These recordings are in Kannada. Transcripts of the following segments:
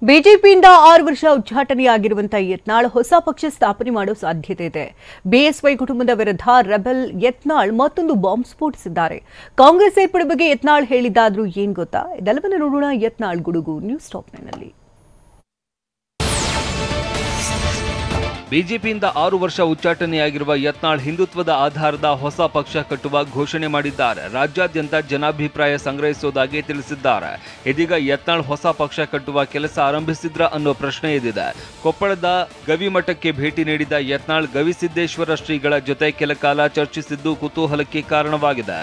ಬಿಜೆಪಿಯಿಂದ 6 ವರ್ಷ ಉಚ್ಚಾಟನೆಯಾಗಿರುವಂತಹ ಯತ್ನಾಳ್ ಹೊಸ ಪಕ್ಷ ಸ್ಥಾಪನೆ ಮಾಡೋ ಸಾಧ್ಯತೆ ಇದೆ. ಬಿಎಸ್ವೈ ಕುಟುಂಬದ ವಿರುದ್ಧ ರೆಬೆಲ್ ಯತ್ನಾಳ್ ಮತ್ತೊಂದು ಬಾಂಬ್ ಸ್ಫೋಟಿಸಿದ್ದಾರೆ. ಕಾಂಗ್ರೆಸ್ ಸೇರ್ಪಡೆ ಬಗ್ಗೆ ಯತ್ನಾಳ್ ಹೇಳಿದ್ದಾದ್ರೂ ಏನ್ ಗೊತ್ತಾ? ಇದೆಲ್ಲವನ್ನೂ ನೋಡೋಣ ಯತ್ನಾಳ್ ಗುಡುಗು ನ್ಯೂಸ್ ಟಾಪ್ ನಲ್ಲಿ. ಬಿಜೆಪಿಯಿಂದ 6 ವರ್ಷ ಉಚ್ಚಾಟನೆಯಾಗಿರುವ ಯತ್ನಾಳ್ ಹಿಂದುತ್ವದ ಆಧಾರದ ಹೊಸ ಪಕ್ಷ ಕಟ್ಟುವ ಘೋಷಣೆ ಮಾಡಿದ್ದಾರೆ. ರಾಜ್ಯಾದ್ಯಂತ ಜನಾಭಿಪ್ರಾಯ ಸಂಗ್ರಹಿಸುವುದಾಗಿ ತಿಳಿಸಿದ್ದಾರೆ. ಇದೀಗ ಯತ್ನಾಳ್ ಹೊಸ ಪಕ್ಷ ಕಟ್ಟುವ ಕೆಲಸ ಆರಂಭಿಸಿದ್ರ ಅನ್ನೋ ಪ್ರಶ್ನೆ ಎದ್ದಿದೆ. ಕೊಪ್ಪಳದ ಗವಿಮಠಕ್ಕೆ ಭೇಟಿ ನೀಡಿದ ಯತ್ನಾಳ್ ಗವಿಸಿದ್ದೇಶ್ವರ ಶ್ರೀಗಳ ಜೊತೆ ಕೆಲ ಕಾಲ ಚರ್ಚಿಸಿದ್ದು ಕುತೂಹಲಕ್ಕೆ ಕಾರಣವಾಗಿದೆ.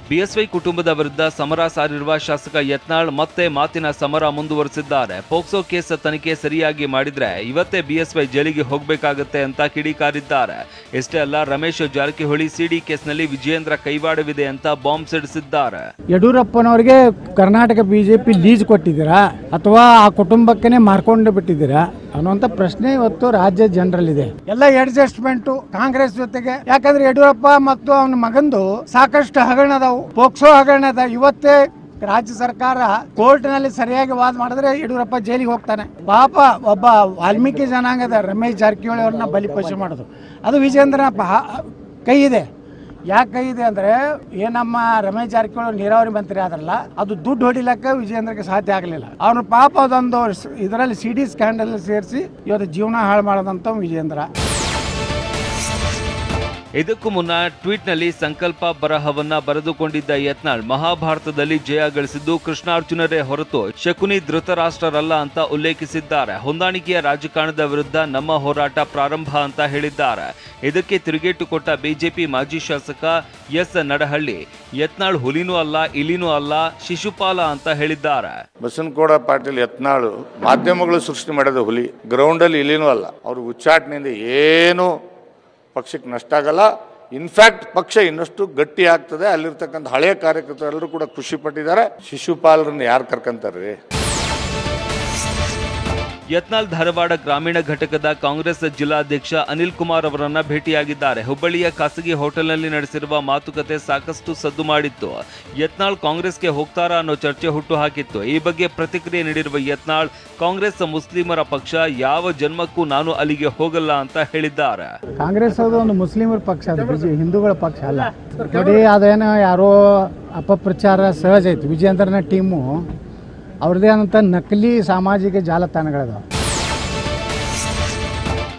ಬಿಎಸ್ವೈ ಕುಟುಂಬದ ವಿರುದ್ಧ ಸಮರ ಸಾರಿರುವ ಶಾಸಕ ಯತ್ನಾಳ್ ಮತ್ತೆ ಮಾತಿನ ಸಮರ ಮುಂದುವರೆಸಿದ್ದಾರೆ. ಪೋಕ್ಸೋ ಕೇಸ್ ತನಿಖೆ ಸರಿಯಾಗಿ ಮಾಡಿದ್ರೆ ಇವತ್ತೇ ಬಿಎಸ್ವೈ ಜೈಲಿಗೆ ಹೋಗಬೇಕಾಗುತ್ತೆ ಅಂತ ಕಿಡಿಕಾರಿದ್ದಾರೆ. ಇಷ್ಟೇ ಅಲ್ಲ, ರಮೇಶ್ ಜಾರಕಿಹೊಳಿ ಸಿಡಿ ಕೇಸ್ನಲ್ಲಿ ವಿಜಯೇಂದ್ರ ಕೈವಾಡವಿದೆ ಅಂತ ಬಾಂಬ್ ಸಿಡಿಸಿದ್ದಾರೆ. ಯಡಿಯೂರಪ್ಪನವರಿಗೆ ಕರ್ನಾಟಕ ಬಿಜೆಪಿ ಲೀಸ್ ಕೊಟ್ಟಿದ್ದೀರಾ ಅಥವಾ ಆ ಕುಟುಂಬಕ್ಕೇ ಮಾರ್ಕೊಂಡು ಬಿಟ್ಟಿದ್ದೀರಾ ಅನ್ನುವಂತ ಪ್ರಶ್ನೆ ಇವತ್ತು ರಾಜ್ಯ ಜನರಲ್ಲಿದೆ. ಎಲ್ಲ ಅಡ್ಜಸ್ಟ್ಮೆಂಟ್ ಕಾಂಗ್ರೆಸ್ ಜೊತೆಗೆ, ಯಾಕಂದ್ರೆ ಯಡಿಯೂರಪ್ಪ ಮತ್ತು ಅವನ ಮಗಂದು ಸಾಕಷ್ಟು ಹಗರಣದವು, ಪೋಕ್ಸೋ ಹಗರಣ ಅದ. ಇವತ್ತೇ ರಾಜ್ಯ ಸರ್ಕಾರ ಕೋರ್ಟ್ ನಲ್ಲಿ ಸರಿಯಾಗಿ ವಾದ ಮಾಡಿದ್ರೆ ಯಡಿಯೂರಪ್ಪ ಜೈಲಿಗೆ ಹೋಗ್ತಾನೆ. ಪಾಪ ಒಬ್ಬ ವಾಲ್ಮೀಕಿ ಜನಾಂಗದ ರಮೇಶ್ ಜಾರಕಿಹೊಳಿ ಅವ್ರನ್ನ ಬಲಿಪಶು ಮಾಡೋದು ಅದು ವಿಜೇಂದ್ರ ಕೈ ಇದೆ. ಯಾಕೆ ಕೈ ಇದೆ ಅಂದ್ರೆ ನಮ್ಮ ರಮೇಶ್ ಜಾರಕಿಹೊಳಿ ನೀರಾವರಿ ಮಂತ್ರಿ ಆದ್ರಲ್ಲ, ಅದು ದುಡ್ಡು ಹೊಡಿಲಕ್ಕ ವಿಜೇಂದ್ರಕ್ಕೆ ಸಾಧ್ಯ ಆಗಲಿಲ್ಲ. ಅವನು ಪಾಪ ಅದೊಂದು ಇದರಲ್ಲಿ ಸಿಡಿ ಸ್ಕ್ಯಾಂಡಲ್ ಸೇರಿಸಿ ಇವತ್ತು ಜೀವನ ಹಾಳು ಮಾಡೋದಂತ ವಿಜೇಂದ್ರ. ಇದಕ್ಕೂ ಮುನ್ನ ಟ್ವೀಟ್ನಲ್ಲಿ ಸಂಕಲ್ಪ ಬರಹವನ್ನ ಬರೆದುಕೊಂಡಿದ್ದ ಯತ್ನಾಳ್ ಮಹಾಭಾರತದಲ್ಲಿ ಜಯ ಗಳಿಸಿದ್ದು ಕೃಷ್ಣಾರ್ಜುನರೇ ಹೊರತು ಶಕುನಿ ಧೃತರಾಷ್ಟ್ರರಲ್ಲ ಅಂತ ಉಲ್ಲೇಖಿಸಿದ್ದಾರೆ. ಹೊಂದಾಣಿಕೆಯ ರಾಜಕಾರಣದ ವಿರುದ್ಧ ನಮ್ಮ ಹೋರಾಟ ಪ್ರಾರಂಭ ಅಂತ ಹೇಳಿದ್ದಾರೆ. ಇದಕ್ಕೆ ತಿರುಗೇಟು ಕೊಟ್ಟ ಬಿಜೆಪಿ ಮಾಜಿ ಶಾಸಕ ಎಸ್ ನಡಹಳ್ಳಿ ಯತ್ನಾಳ್ ಹುಲಿನೂ ಅಲ್ಲ, ಇಲಿನೂ ಅಲ್ಲ, ಶಿಶುಪಾಲ ಅಂತ ಹೇಳಿದ್ದಾರೆ. ಬಸನಗೌಡ ಪಾಟೀಲ್ ಯತ್ನಾಳ್ ಮಾಧ್ಯಮಗಳು ಸೃಷ್ಟಿ ಮಾಡಿದ ಹುಲಿ, ಗ್ರೌಂಡ್ ಅಲ್ಲಿ ಇಲಿನೂ ಅಲ್ಲ. ಅವ್ರ ಉಚ್ಚಾಟನೆಯಿಂದ ಏನು ಪಕ್ಷಕ್ಕೆ ನಷ್ಟ ಆಗಲ್ಲ. ಇನ್ಫ್ಯಾಕ್ಟ್ ಪಕ್ಷ ಇನ್ನಷ್ಟು ಗಟ್ಟಿ ಆಗ್ತದೆ. ಅಲ್ಲಿರ್ತಕ್ಕಂಥ ಹಳೆಯ ಕಾರ್ಯಕರ್ತರೆಲ್ಲರೂ ಕೂಡ ಖುಷಿ ಪಟ್ಟಿದ್ದಾರೆ. ಶಿಶುಪಾಲರನ್ನು ಯಾರು ಕರ್ಕೊಂತಾರ್ರಿ? ಯತ್ನಾಳ್ ಧಾರವಾಡ ಗ್ರಾಮೀಣ ಘಟಕದ ಕಾಂಗ್ರೆಸ್ ಜಿಲ್ಲಾಧ್ಯಕ್ಷ ಅನಿಲ್ ಕುಮಾರ್ ಅವರನ್ನ ಭೇಟಿಯಾಗಿದ್ದಾರೆ. ಹುಬ್ಬಳ್ಳಿಯ ಖಾಸಗಿ ಹೋಟೆಲ್ನಲ್ಲಿ ನಡೆಸಿರುವ ಮಾತುಕತೆ ಸಾಕಷ್ಟು ಸದ್ದು ಮಾಡಿತ್ತು. ಯತ್ನಾಳ್ ಕಾಂಗ್ರೆಸ್ಗೆ ಹೋಗ್ತಾರಾ ಅನ್ನೋ ಚರ್ಚೆ ಹುಟ್ಟು ಹಾಕಿತ್ತು. ಈ ಬಗ್ಗೆ ಪ್ರತಿಕ್ರಿಯೆ ನೀಡಿರುವ ಯತ್ನಾಳ್, ಕಾಂಗ್ರೆಸ್ ಮುಸ್ಲಿಮರ ಪಕ್ಷ, ಯಾವ ಜನ್ಮಕ್ಕೂ ನಾನು ಅಲ್ಲಿಗೆ ಹೋಗಲ್ಲ ಅಂತ ಹೇಳಿದ್ದಾರೆ. ಕಾಂಗ್ರೆಸ್ ಒಂದು ಮುಸ್ಲಿಮರ ಪಕ್ಷ, ಹಿಂದೂಗಳ ಪಕ್ಷ ಅಲ್ಲ ನೋಡಿ. ಅದೇನೋ ಯಾರೋ ಅಪಪ್ರಚಾರ ಸಹಜ ಐತಿ. ವಿಜಯೇಂದ್ರನ ಟೀಮು ಅವ್ರದೇ ಆದಂಥ ನಕಲಿ ಸಾಮಾಜಿಕ ಜಾಲತಾಣಗಳದಾವ.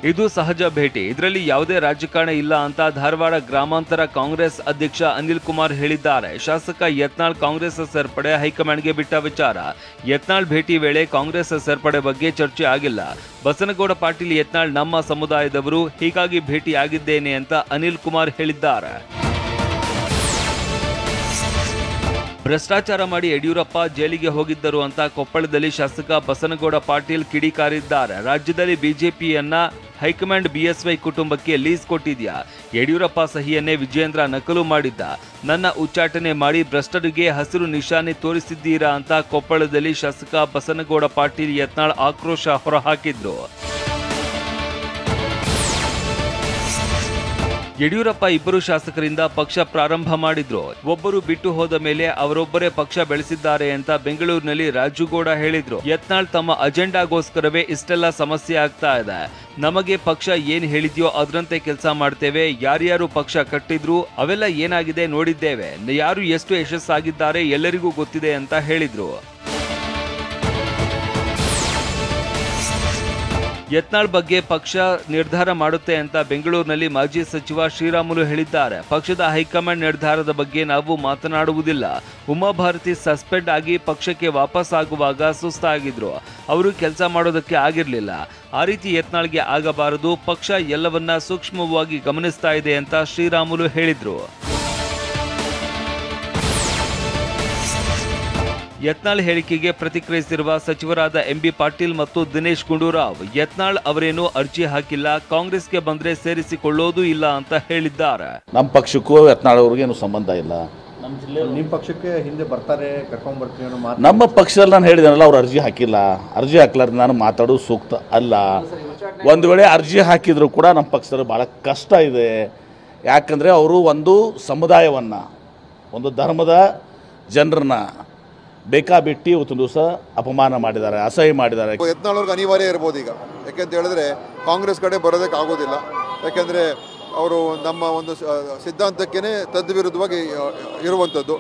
ಇದು ಸಹಜ ಭೇಟಿ, ಇದರಲ್ಲಿ ಯಾವುದೇ ರಾಜಕಾರಣ ಇಲ್ಲ ಅಂತ ಧಾರವಾಡ ಗ್ರಾಮಾಂತರ ಕಾಂಗ್ರೆಸ್ ಅಧ್ಯಕ್ಷ ಅನಿಲ್ ಕುಮಾರ್ ಹೇಳಿದ್ದಾರೆ. ಶಾಸಕ ಯತ್ನಾಳ್ ಕಾಂಗ್ರೆಸ್ ಸೇರ್ಪಡೆ ಹೈಕಮಾಂಡ್ಗೆ ಬಿಟ್ಟ ವಿಚಾರ. ಯತ್ನಾಳ್ ಭೇಟಿ ವೇಳೆ ಕಾಂಗ್ರೆಸ್ ಸೇರ್ಪಡೆ ಬಗ್ಗೆ ಚರ್ಚೆ ಆಗಿಲ್ಲ. ಬಸನಗೌಡ ಪಾಟೀಲ್ ಯತ್ನಾಳ್ ನಮ್ಮ ಸಮುದಾಯದವರು, ಹೀಗಾಗಿ ಭೇಟಿ ಆಗಿದ್ದೇನೆ ಅಂತ ಅನಿಲ್ ಕುಮಾರ್ ಹೇಳಿದ್ದಾರೆ. ಭ್ರಷ್ಟಾಚಾರ ಮಾಡಿ ಯಡಿಯೂರಪ್ಪ ಜೈಲಿಗೆ ಹೋಗಿದ್ದರು ಅಂತ ಕೊಪ್ಪಳದಲ್ಲಿ ಶಾಸಕ ಬಸನಗೌಡ ಪಾಟೀಲ್ ಕಿಡಿಕಾರಿದ್ದಾರೆ. ರಾಜ್ಯದಲ್ಲಿ ಬಿಜೆಪಿಯನ್ನ ಹೈಕಮಾಂಡ್ ಬಿಎಸ್ವೈ ಕುಟುಂಬಕ್ಕೆ ಲೀಸ್ ಕೊಟ್ಟಿದ್ಯಾ? ಯಡಿಯೂರಪ್ಪ ಸಹಿಯನ್ನೇ ವಿಜೇಂದ್ರ ನಕಲು ಮಾಡಿದ್ದ. ನನ್ನ ಉಚ್ಚಾಟನೆ ಮಾಡಿ ಭ್ರಷ್ಟರಿಗೆ ಹಸಿರು ನಿಶಾನೆ ತೋರಿಸಿದ್ದೀರಾ ಅಂತ ಕೊಪ್ಪಳದಲ್ಲಿ ಶಾಸಕ ಬಸನಗೌಡ ಪಾಟೀಲ್ ಯತ್ನಾಳ್ ಆಕ್ರೋಶ ಹೊರಹಾಕಿದ್ರು. ಯಡಿಯೂರಪ್ಪ ಇಬ್ಬರು ಶಾಸಕರಿಂದ ಪಕ್ಷ ಪ್ರಾರಂಭ ಮಾಡಿದ್ರು. ಒಬ್ಬರು ಬಿಟ್ಟು ಹೋದ ಮೇಲೆ ಅವರೊಬ್ಬರೇ ಪಕ್ಷ ಬೆಳೆಸಿದ್ದಾರೆ ಅಂತ ಬೆಂಗಳೂರಿನಲ್ಲಿ ರಾಜುಗೌಡ ಹೇಳಿದ್ರು. ಯತ್ನಾಳ್ ತಮ್ಮ ಅಜೆಂಡಾಗೋಸ್ಕರವೇ ಇಷ್ಟೆಲ್ಲ ಸಮಸ್ಯೆ ಆಗ್ತಾ ಇದೆ. ನಮಗೆ ಪಕ್ಷ ಏನ್ ಹೇಳಿದ್ಯೋ ಅದರಂತೆ ಕೆಲಸ ಮಾಡ್ತೇವೆ. ಯಾರ್ಯಾರು ಪಕ್ಷ ಕಟ್ಟಿದ್ರು ಅವೆಲ್ಲ ಏನಾಗಿದೆ ನೋಡಿದ್ದೇವೆ. ಯಾರು ಎಷ್ಟು ಯಶಸ್ಸಾಗಿದ್ದಾರೆ ಎಲ್ಲರಿಗೂ ಗೊತ್ತಿದೆ ಅಂತ ಹೇಳಿದ್ರು. ಯತ್ನಾಳ್ ಬಗ್ಗೆ ಪಕ್ಷ ನಿರ್ಧಾರ ಮಾಡುತ್ತೆ ಅಂತ ಬೆಂಗಳೂರಿನಲ್ಲಿ ಮಾಜಿ ಸಚಿವ ಶ್ರೀರಾಮುಲು ಹೇಳಿದ್ದಾರೆ. ಪಕ್ಷದ ಹೈಕಮಾಂಡ್ ನಿರ್ಧಾರದ ಬಗ್ಗೆ ನಾವು ಮಾತನಾಡುವುದಿಲ್ಲ. ಉಮಾಭಾರತಿ ಸಸ್ಪೆಂಡ್ ಆಗಿ ಪಕ್ಷಕ್ಕೆ ವಾಪಸ್ ಆಗುವಾಗ ಸುಸ್ತಾಗಿದ್ರು. ಅವರು ಕೆಲಸ ಮಾಡೋದಕ್ಕೆ ಆಗಿರಲಿಲ್ಲ. ಆ ರೀತಿ ಯತ್ನಾಳ್ಗೆ ಆಗಬಾರದು. ಪಕ್ಷ ಎಲ್ಲವನ್ನ ಸೂಕ್ಷ್ಮವಾಗಿ ಗಮನಿಸ್ತಾ ಇದೆ ಅಂತ ಶ್ರೀರಾಮುಲು ಹೇಳಿದ್ರು. ಯತ್ನಾಳ್ ಹೇಳಿಕೆಗೆ ಪ್ರತಿಕ್ರಿಯಿಸಿರುವ ಸಚಿವರಾದ ಎಂಬಿ ಪಾಟೀಲ್ ಮತ್ತು ದಿನೇಶ್ ಗುಂಡೂರಾವ್, ಯತ್ನಾಳ್ ಅವರೇನು ಅರ್ಜಿ ಹಾಕಿಲ್ಲ, ಕಾಂಗ್ರೆಸ್ಗೆ ಬಂದ್ರೆ ಸೇರಿಸಿಕೊಳ್ಳೋದು ಇಲ್ಲ ಅಂತ ಹೇಳಿದ್ದಾರೆ. ನಮ್ಮ ಪಕ್ಷಕ್ಕೂ ಯತ್ನಾಳ್ ಅವ್ರಿಗೇನು ಸಂಬಂಧ ಇಲ್ಲ. ನಿಮ್ಮ ಪಕ್ಷಕ್ಕೆ ಹಿಂದೆ ಬರ್ತಾರೆ, ಕರ್ಕೊಂಡ್ ಬರ್ತೀವಿ. ನಮ್ಮ ಪಕ್ಷದಲ್ಲಿ ನಾನು ಹೇಳಿದನಲ್ಲ, ಅವ್ರು ಅರ್ಜಿ ಹಾಕಿಲ್ಲ. ಅರ್ಜಿ ಹಾಕ್ಲಾರ್ದು ನಾನು ಮಾತಾಡೋದು ಸೂಕ್ತ ಅಲ್ಲ. ಒಂದು ವೇಳೆ ಅರ್ಜಿ ಹಾಕಿದ್ರು ಕೂಡ ನಮ್ಮ ಪಕ್ಷದಲ್ಲಿ ಭಾಳ ಕಷ್ಟ ಇದೆ. ಯಾಕಂದರೆ ಅವರು ಒಂದು ಸಮುದಾಯವನ್ನು, ಒಂದು ಧರ್ಮದ ಜನರನ್ನ ಬೇಕಾಬಿಟ್ಟಿ ಇವತ್ತು ದಿವಸ ಅಪಮಾನ ಮಾಡಿದ್ದಾರೆ, ಅಸಹ್ಯ ಮಾಡಿದ್ದಾರೆ. ಯತ್ನಾಳ್ ಅವ್ರಿಗೆ ಅನಿವಾರ್ಯ ಇರ್ಬೋದು ಈಗ, ಯಾಕೆಂತ ಹೇಳಿದ್ರೆ ಕಾಂಗ್ರೆಸ್ ಕಡೆ ಬರೋದಕ್ಕೆ ಆಗೋದಿಲ್ಲ. ಯಾಕೆಂದರೆ ಅವರು ನಮ್ಮ ಒಂದು ಸಿದ್ಧಾಂತಕ್ಕೇ ತದ್ವಿರುದ್ಧವಾಗಿ ಇರುವಂಥದ್ದು.